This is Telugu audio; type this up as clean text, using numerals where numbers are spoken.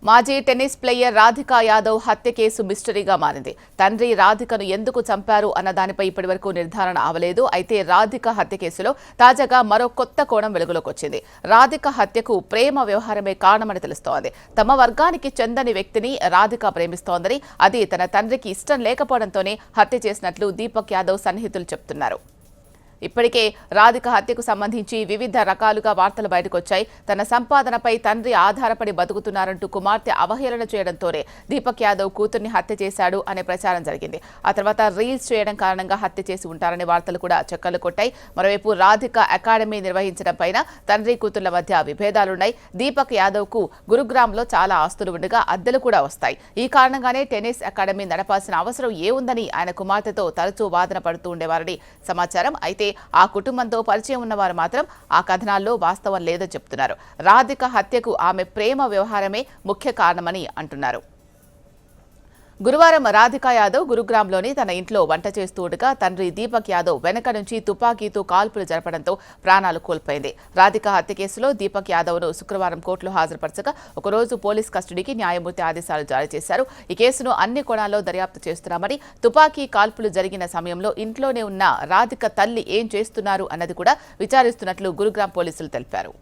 మాజీ టెన్నిస్ ప్లేయర్ రాధికా యాదవ్ హత్య కేసు మిస్టరీగా మారింది. తండ్రి రాధికను ఎందుకు చంపారు అన్న దానిపై ఇప్పటివరకు నిర్ధారణ అవలేదు. అయితే రాధిక హత్య కేసులో తాజాగా మరో కొత్త కోణం వెలుగులోకి వచ్చింది. రాధిక హత్యకు ప్రేమ వ్యవహారమే కారణమని తెలుస్తోంది. తమ వర్గానికి చెందని వ్యక్తిని రాధిక ప్రేమిస్తోందని, అది తన తండ్రికి ఇష్టం లేకపోవడంతోనే హత్య చేసినట్లు దీపక్ యాదవ్ సన్నిహితులు చెబుతున్నారు. ఇప్పటికే రాధిక హత్యకు సంబంధించి వివిధ రకాలుగా వార్తలు బయటకొచ్చాయి. తన సంపాదనపై తండ్రి ఆధారపడి బతుకుతున్నారంటూ కుమార్తె అవహేళన చేయడంతోనే దీపక్ యాదవ్ కూతుర్ని హత్య చేశాడు అనే ప్రచారం జరిగింది. ఆ తర్వాత రీల్స్ చేయడం కారణంగా హత్య చేసి ఉంటారనే వార్తలు కూడా చక్కర్లు కొట్టాయి. మరోవైపు రాధిక అకాడమీ నిర్వహించడం పైన తండ్రి కూతుర్ల మధ్య విభేదాలున్నాయి. దీపక్ యాదవ్ కు గురుగ్రామ్లో చాలా ఆస్తులు ఉండగా అద్దెలు కూడా వస్తాయి. ఈ కారణంగానే టెన్నిస్ అకాడమీ నడపాల్సిన అవసరం ఏముందని ఆయన కుమార్తెతో తరచూ వాదన పడుతూ ఉండేవారని సమాచారం. అయితే ఆ కుటుంబంతో పరిచయం ఉన్నవారు మాత్రం ఆ కథనాల్లో వాస్తవం లేదని చెబుతున్నారు. రాధిక హత్యకు ఆమె ప్రేమ వ్యవహారమే ముఖ్య కారణమని అంటున్నారు. గురువారం రాధికా యాదవ్ గురుగ్రామ్లోని తన ఇంట్లో వంట చేస్తూ ఉండగా తండ్రి దీపక్ యాదవ్ వెనక నుంచి తుపాకీతో కాల్పులు జరపడంతో ప్రాణాలు కోల్పోయింది. రాధికా హత్య కేసులో దీపక్ యాదవ్ను శుక్రవారం కోర్టులో హాజరుపరచగా ఒకరోజు పోలీస్ కస్టడీకి న్యాయమూర్తి ఆదేశాలు జారీ చేశారు. ఈ కేసును అన్ని కోణాల్లో దర్యాప్తు చేస్తున్నామని, తుపాకీ కాల్పులు జరిగిన సమయంలో ఇంట్లోనే ఉన్న రాధిక తల్లి ఏం చేస్తున్నారు అన్నది కూడా విచారిస్తున్నట్లు గురుగ్రామ్ పోలీసులు తెలిపారు.